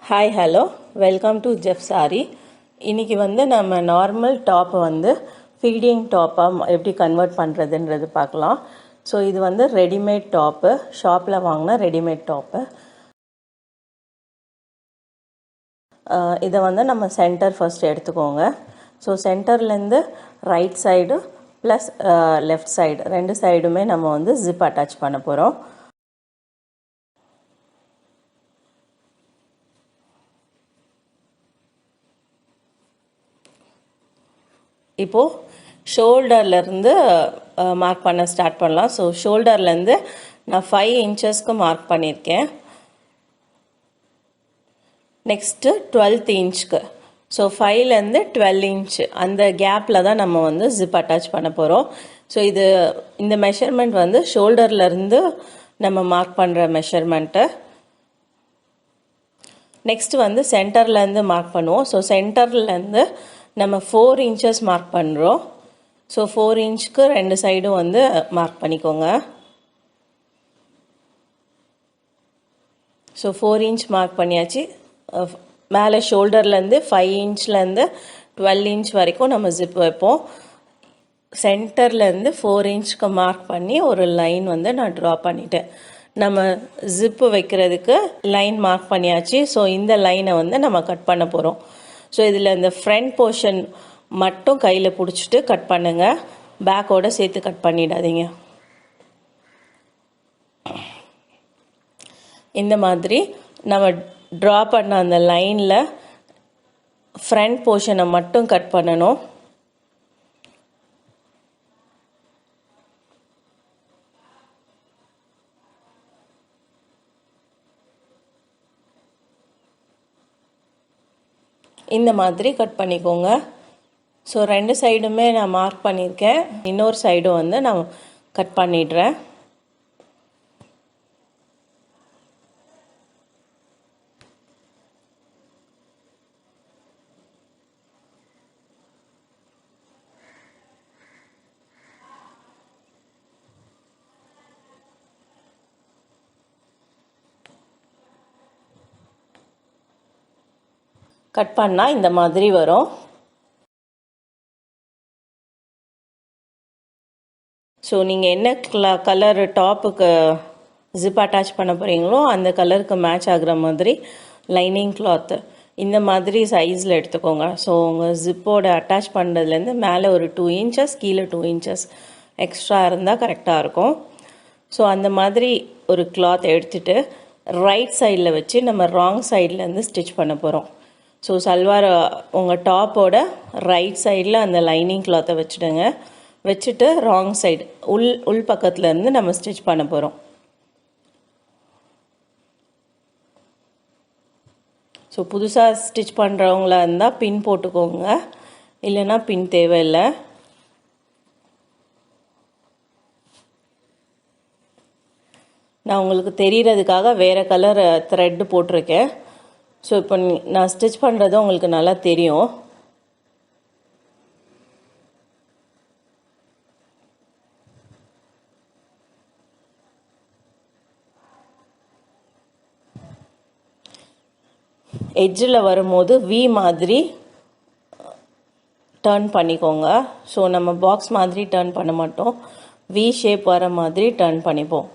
Hi, hello. Welcome to JEF'S Aari. இன்னைக்கு நம்ம normal top feeding டாப்பாக எப்படி கன்வெர்ட் பண்ணுறதுன்றது பார்க்கலாம். ஸோ இது ரெடிமேட் டாப்பு, ஷாப்பில் வாங்கின ரெடிமேட் டாப்பு. இதை நம்ம சென்டர் ஃபர்ஸ்ட் எடுத்துக்கோங்க. ஸோ சென்டர்லேருந்து right side plus left side ரெண்டு சைடுமே நம்ம ஜிப் அட்டாச் பண்ண போகிறோம். இப்போது ஷோல்டர்லேருந்து மார்க் பண்ண ஸ்டார்ட் பண்ணலாம். ஸோ ஷோல்டர்லேருந்து நான் 5 இன்ச்சஸ்க்கு மார்க் பண்ணியிருக்கேன். நெக்ஸ்ட்டு 12th இன்ச்சுக்கு, ஸோ 5லேருந்து 12 இன்ச் அந்த கேப்பில் தான் நம்ம ஜிப் அட்டாச் பண்ண போகிறோம். ஸோ இந்த மெஷர்மெண்ட் ஷோல்டர்லேருந்து நம்ம மார்க் பண்ணுற மெஷர்மெண்ட்டு. நெக்ஸ்ட்டு சென்டர்லேருந்து மார்க் பண்ணுவோம். ஸோ சென்டர்லேருந்து நம்ம 4 இன்ச்சஸ் மார்க் பண்ணுறோம். ஸோ 4 இன்ச்சுக்கு ரெண்டு சைடும் மார்க் பண்ணிக்கோங்க. ஸோ 4 இன்ச் மார்க் பண்ணியாச்சு. மேலே ஷோல்டர்லேருந்து 5 இன்ச்லேருந்து 12 இன்ச் வரைக்கும் நம்ம ஜிப் வைப்போம். சென்டர்லேருந்து 4 இன்ச்சுக்கு மார்க் பண்ணி ஒரு லைன் நான் ட்ரா பண்ணிட்டேன். நம்ம ஜிப்பு வைக்கிறதுக்கு லைன் மார்க் பண்ணியாச்சு. ஸோ இந்த லைனை நம்ம கட் பண்ண போகிறோம். ஸோ இதில் இந்த ஃப்ரண்ட் போர்ஷன் மட்டும் கையில் பிடிச்சிட்டு கட் பண்ணுங்கள், பேக்கோடு சேர்த்து கட் பண்ணிடாதீங்க. இந்த மாதிரி நம்ம ட்ரா பண்ண அந்த லைனில் ஃப்ரண்ட் போர்ஷனை மட்டும் கட் பண்ணணும். இந்த மாதிரி கட் பண்ணிக்கோங்க. ஸோ ரெண்டு சைடுமே நான் மார்க் பண்ணியிருக்கேன். இன்னொரு சைடும் நான் கட் பண்ணிடுறேன். கட் பண்ணால் இந்த மாதிரி வரும். ஸோ நீங்கள் என்ன கலர் டாப்புக்கு ஜிப் அட்டாச் பண்ண போகிறீங்களோ அந்த கலருக்கு மேட்ச் ஆகுற மாதிரி லைனிங் கிளாத்து இந்த மாதிரி சைஸில் எடுத்துக்கோங்க. ஸோ உங்கள் ஜிப்போட அட்டாச் பண்ணுறதுலேருந்து மேலே ஒரு 2 இன்ச்சஸ் கீழே 2 இன்ச்சஸ் எக்ஸ்ட்ரா இருந்தால் கரெக்டாக இருக்கும். ஸோ அந்த மாதிரி ஒரு கிளாத் எடுத்துகிட்டு ரைட் சைடில் வச்சு நம்ம ராங் சைட்லேருந்து ஸ்டிச் பண்ண போகிறோம். ஸோ சல்வார் உங்கள் டாப்போட ரைட் சைடில் அந்த லைனிங் கிளாத்தை வச்சுடுங்க. வச்சுட்டு ராங் சைடு உள் பக்கத்துலேருந்து நம்ம ஸ்டிச் பண்ண போகிறோம். ஸோ புதுசாக ஸ்டிச் பண்ணுறவங்களா இருந்தால் பின் போட்டுக்கோங்க, இல்லைன்னா பின் தேவையில்லை. நான் உங்களுக்கு தெரிகிறதுக்காக வேறு கலர் த்ரெட்டு போட்டிருக்கேன். ஸோ இப்போ நான் ஸ்டிச் பண்ணுறது உங்களுக்கு நல்லா தெரியும். எட்ஜில் வரும்போது வி மாதிரி டர்ன் பண்ணிக்கோங்க. ஸோ நம்ம பாக்ஸ் மாதிரி டர்ன் பண்ண மாட்டோம், வி ஷேப் வர மாதிரி டர்ன் பண்ணிப்போம்.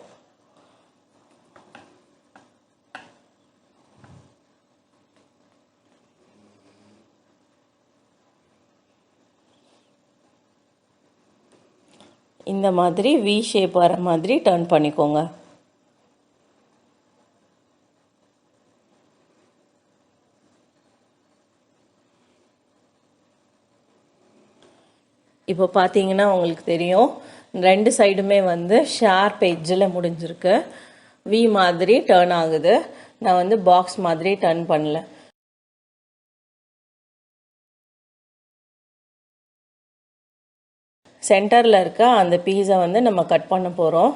இந்த மாதிரி வி ஷேப் வர மாதிரி டர்ன் பண்ணிக்கோங்க. இப்போ பார்த்தீங்கன்னா உங்களுக்கு தெரியும், ரெண்டு சைடுமே ஷார்ப் எட்ஜில் முடிஞ்சிருக்கு. வி மாதிரி டர்ன் ஆகுது. நான் பாக்ஸ் மாதிரி டர்ன் பண்ணல. சென்டரில் இருக்க அந்த பீஸை நம்ம கட் பண்ண போகிறோம்.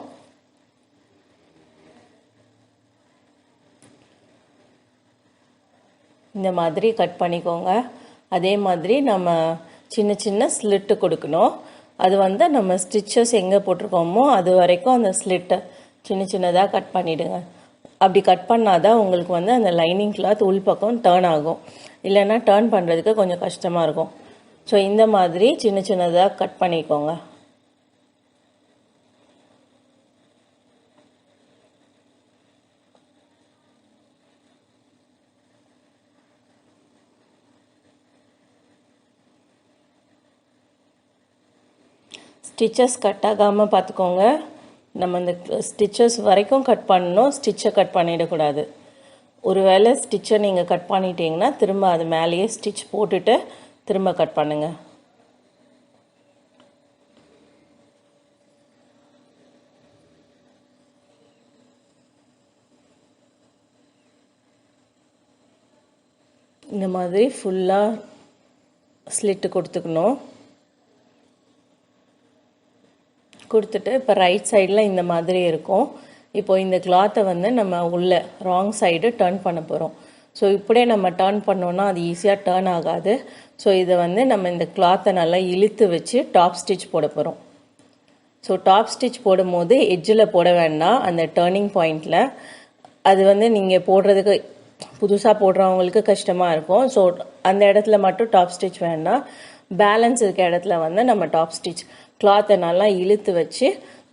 இந்த மாதிரி கட் பண்ணிக்கோங்க. அதே மாதிரி நம்ம சின்ன சின்ன ஸ்லிட்டு கொடுக்கணும். அது நம்ம ஸ்டிச்சஸ் எங்கே போட்டிருக்கோமோ அது வரைக்கும் அந்த ஸ்லிட்டை சின்ன சின்னதாக கட் பண்ணிவிடுங்க. அப்படி கட் பண்ணாதான் உங்களுக்கு வந்து அந்த லைனிங் கிளாத் உள் பக்கம் டர்ன் ஆகும். இல்லைன்னா டர்ன் பண்ணுறதுக்கு கொஞ்சம் கஷ்டமாக இருக்கும். ஸோ இந்த மாதிரி சின்ன சின்னதாக கட் பண்ணிக்கோங்க. ஸ்டிச்சஸ் கட் ஆகாமல் பார்த்துக்கோங்க. நம்ம இந்த ஸ்டிச்சஸ் வரைக்கும் கட் பண்ணணும், ஸ்டிச்சை கட் பண்ணிடக்கூடாது. ஒருவேளை ஸ்டிச்சை நீங்கள் கட் பண்ணிட்டீங்கன்னா திரும்ப அது மேலேயே ஸ்டிச் போட்டுட்டு திரும்ப கட் பண்ணுங்கள். இந்த மாதிரி ஃபுல்லாக ஸ்லிட்டு கொடுத்துக்கணும். கொடுத்துட்டு இப்போ ரைட் சைடில் இந்த மாதிரி இருக்கும். இப்போ இந்த கிளாத்தை வந்து நம்ம உள்ள ராங் சைடு டர்ன் பண்ண போகிறோம். ஸோ இப்படியே நம்ம டர்ன் பண்ணோன்னா அது ஈஸியாக டர்ன் ஆகாது. ஸோ இதை வந்து நம்ம இந்த கிளாத்தை நல்லா இழுத்து வச்சு டாப் ஸ்டிச் போட போகிறோம். ஸோ டாப் ஸ்டிச் போடும்போது எட்ஜில் போட வேண்டாம், அந்த டர்னிங் பாயிண்டில். அது வந்து நீங்கள் போடுறதுக்கு புதுசாக போடுறவங்களுக்கு கஷ்டமாக இருக்கும். ஸோ அந்த இடத்துல மட்டும் டாப் ஸ்டிச் வேண்டாம். பேலன்ஸ் இருக்க இடத்துல வந்து நம்ம டாப் ஸ்டிச் கிளாத்தை நல்லா இழுத்து வச்சு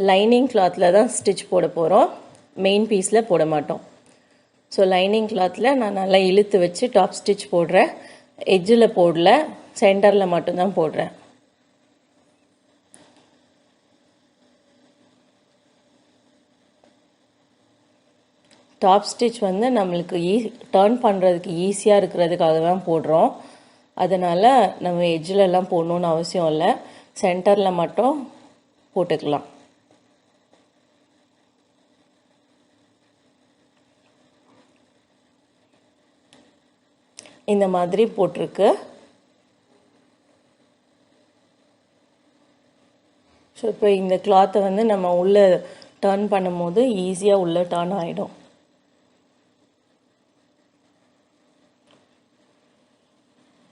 லைனிங் கிளாத்தில் தான் ஸ்டிச் போட போகிறோம், மெயின் பீஸில் போட மாட்டோம். ஸோ லைனிங் கிளாத்தில் நான் நல்லா இழுத்து வச்சு டாப் ஸ்டிச் போடுறேன். எட்ஜில் போடல, சென்டரில் மட்டும்தான் போடுறேன். டாப் ஸ்டிச் வந்து நம்மளுக்கு டர்ன் பண்ணுறதுக்கு ஈஸியாக இருக்கிறதுக்காக தான் போடுறோம். அதனால் நம்ம எட்ஜிலலாம் போடணுன்னு அவசியம் இல்லை, சென்டரில் மட்டும் போட்டுக்கலாம். இந்த மாதிரி போட்டிருக்கு. ஸோ இப்போ இந்த கிளாத்தை வந்து நம்ம உள்ளே டர்ன் பண்ணும்போது ஈஸியாக உள்ளே டர்ன் ஆகிடும்.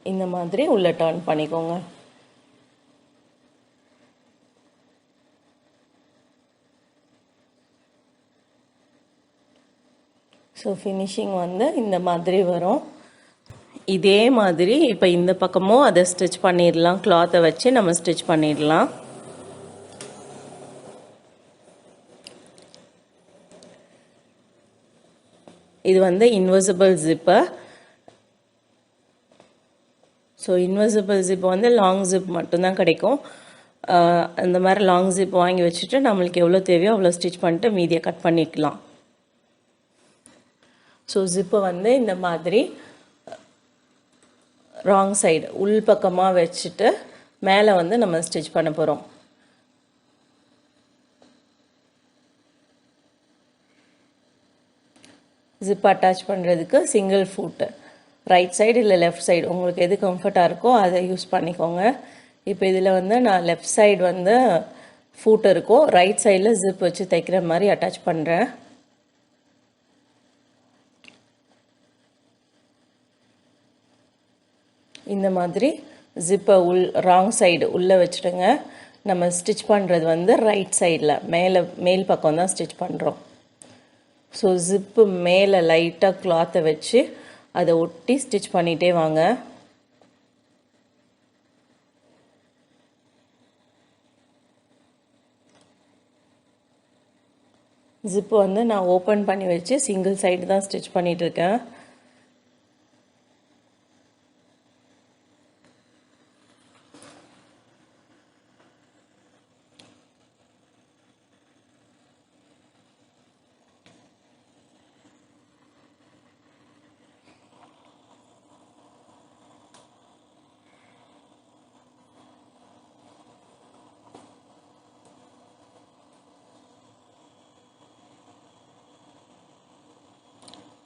இந்த மாதிரி உள்ளே டர்ன் பண்ணிக்கோங்க. ஸோ ஃபினிஷிங் வந்து இந்த மாதிரி வரும். இதே மாதிரி இப்போ இந்த பக்கமும் அதை ஸ்டிச் பண்ணிடலாம். கிளாத்தை வச்சு நம்ம ஸ்டிச் பண்ணிடலாம். இது வந்து invisible zip. So invisible zip வந்து லாங் ஜிப் மட்டும்தான் கிடைக்கும். அந்த மாதிரி லாங் ஜிப் வாங்கி வச்சுட்டு நம்மளுக்கு எவ்வளோ தேவையோ அவ்வளோ ஸ்டிச் பண்ணிட்டு மீதியை கட் பண்ணிக்கலாம். ஸோ ஜிப்பை வந்து இந்த மாதிரி ராங் சைடு உள் பக்கமாக வச்சுட்டு மேலே வந்து நம்ம ஸ்டிச் பண்ண போகிறோம். ஜிப் அட்டாச் பண்ணுறதுக்கு சிங்கிள் ஃபுட்டு, ரைட் சைடு இல்லை லெஃப்ட் சைடு உங்களுக்கு எது கம்ஃபர்ட்டாக இருக்கோ அதை யூஸ் பண்ணிக்கோங்க. இப்போ இதில் வந்து நான் லெஃப்ட் சைடு வந்து ஃபுட் இருக்கும், ரைட் சைடில் ஜிப் வச்சு தைக்கிற மாதிரி அட்டாச் பண்ணுறேன். இந்த மாதிரி ஜிப்பை ராங் சைடு உள்ளே வச்சுடுங்க. நம்ம ஸ்டிச் பண்ணுறது வந்து ரைட் சைடில் மேல் பக்கம் தான் ஸ்டிச் பண்ணுறோம். ஸோ ஜிப்பு மேலே லைட்டாக கிளாத்தை வச்சு அதை ஒட்டி ஸ்டிச் பண்ணிகிட்டே வாங்க. ஜிப்பு வந்து நான் ஓப்பன் பண்ணி வச்சு சிங்கிள் சைடு தான் ஸ்டிச் பண்ணிகிட்ருக்கேன்.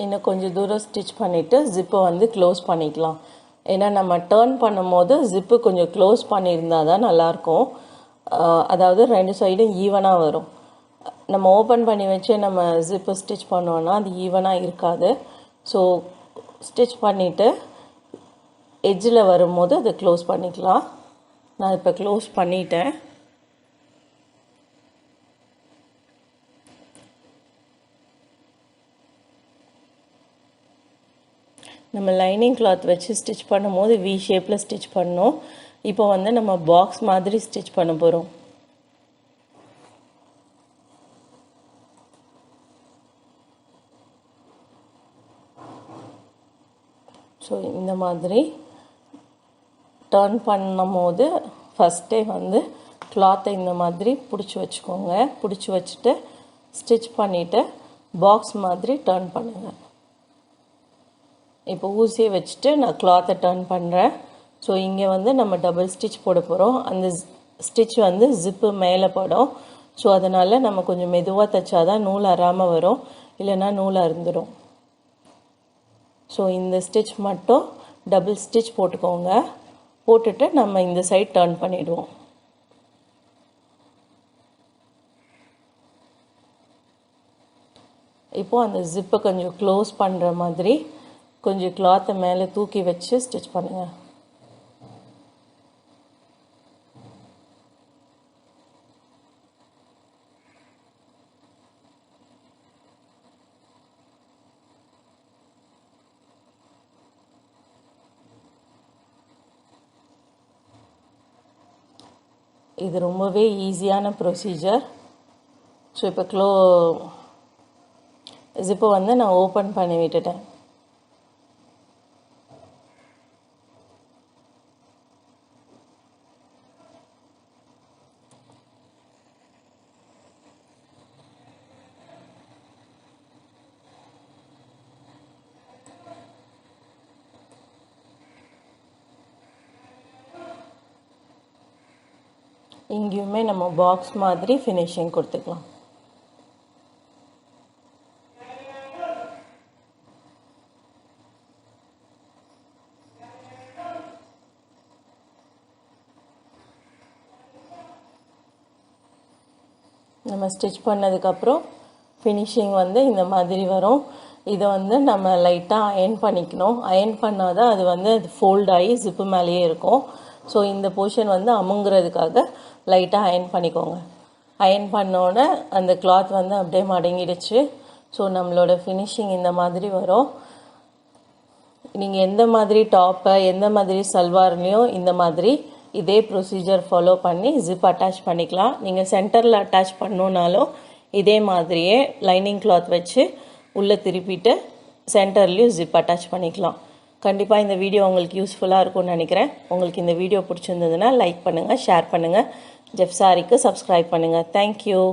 இன்னும் கொஞ்சம் தூரம் ஸ்டிச் பண்ணிவிட்டு ஜிப்பை வந்து க்ளோஸ் பண்ணிக்கலாம். ஏன்னா நம்ம டர்ன் பண்ணும்போது ஜிப்பு கொஞ்சம் க்ளோஸ் பண்ணியிருந்தால் தான் நல்லாயிருக்கும். அதாவது ரெண்டு சைடும் ஈவனாக வரும். நம்ம ஓப்பன் பண்ணி வச்சு நம்ம ஜிப்பு ஸ்டிச் பண்ணோன்னா அது ஈவனாக இருக்காது. ஸோ ஸ்டிச் பண்ணிவிட்டு எட்ஜில் வரும்போது அதை க்ளோஸ் பண்ணிக்கலாம். நான் இப்போ க்ளோஸ் பண்ணிட்டேன். நம்ம லைனிங் கிளாத் வச்சு ஸ்டிச் பண்ணும்போது வி ஷேப்பில் ஸ்டிச் பண்ணோம். இப்போ வந்து நம்ம பாக்ஸ் மாதிரி ஸ்டிச் பண்ண போகிறோம். ஸோ இந்த மாதிரி டர்ன் பண்ணும் போது ஃபஸ்ட்டே வந்து கிளாத்தை இந்த மாதிரி பிடிச்சி வச்சுக்கோங்க. பிடிச்சி வச்சுட்டு ஸ்டிச் பண்ணிவிட்டு பாக்ஸ் மாதிரி டர்ன் பண்ணுங்கள். இப்போ ஊசியை வச்சுட்டு நான் கிளாத்தை டர்ன் பண்ணுறேன். ஸோ இங்கே வந்து நம்ம டபுள் ஸ்டிச் போட போகிறோம். அந்த ஸ்டிச் வந்து ஜிப்பு மேலே படும். ஸோ அதனால் நம்ம கொஞ்சம் மெதுவாக தைச்சாதான் நூல் அறாமல் வரும், இல்லைன்னா நூல் அறுந்துடும். ஸோ இந்த ஸ்டிச் மட்டும் டபுள் ஸ்டிச் போட்டுக்கோங்க. போட்டுட்டு நம்ம இந்த சைட் டர்ன் பண்ணிவிடுவோம். இப்போது அந்த ஜிப்பை கொஞ்சம் க்ளோஸ் பண்ணுற மாதிரி கொஞ்சம் கிளாத்தை மேலே தூக்கி வச்சு ஸ்டிச் பண்ணுங்கள். இது ரொம்பவே ஈஸியான ப்ரொசீஜர். ஸோ இப்போ ஜிப்பை வந்து நான் ஓப்பன் பண்ணி விட்டுட்டேன். இங்கேயுமே நம்ம பாக்ஸ் மாதிரி ஃபினிஷிங் கொடுத்துக்கலாம். நம்ம ஸ்டிச் பண்ணதுக்கப்புறம் ஃபினிஷிங் வந்து இந்த மாதிரி வரும். இதை வந்து நம்ம லைட்டாக அயர்ன் பண்ணிக்கணும். அயர்ன் பண்ணால் தான் அது வந்து ஃபோல்ட் ஆகி ஜிப்பு மேலேயே இருக்கும். ஸோ இந்த போர்ஷன் வந்து அமுங்கிறதுக்காக லைட்டாக அயர்ன் பண்ணிக்கோங்க. அயர்ன் பண்ணோன்னே அந்த கிளாத் வந்து அப்படியே மடங்கிடுச்சு. ஸோ நம்மளோட ஃபினிஷிங் இந்த மாதிரி வரும். நீங்கள் எந்த மாதிரி டாப்பை எந்த மாதிரி சல்வார்லேயும் இந்த மாதிரி இதே ப்ரொசீஜர் ஃபாலோ பண்ணி ஜிப் அட்டாச் பண்ணிக்கலாம். நீங்கள் சென்டரில் அட்டாச் பண்ணணுன்னாலும் இதே மாதிரியே லைனிங் கிளாத் வச்சு உள்ளே திருப்பிட்டு சென்டர்லேயும் ஜிப் அட்டாச் பண்ணிக்கலாம். கண்டிப்பாக இந்த வீடியோ உங்களுக்கு யூஸ்ஃபுல்லாக இருக்கும்னு நினைக்கிறேன். உங்களுக்கு இந்த வீடியோ பிடிச்சிருந்ததுன்னா லைக் பண்ணுங்கள், ஷேர் பண்ணுங்கள். ஜெஃப்ஸ் ஆரிக்கு சப்ஸ்கிரைப் பண்ணுங்கள். தேங்க்யூ.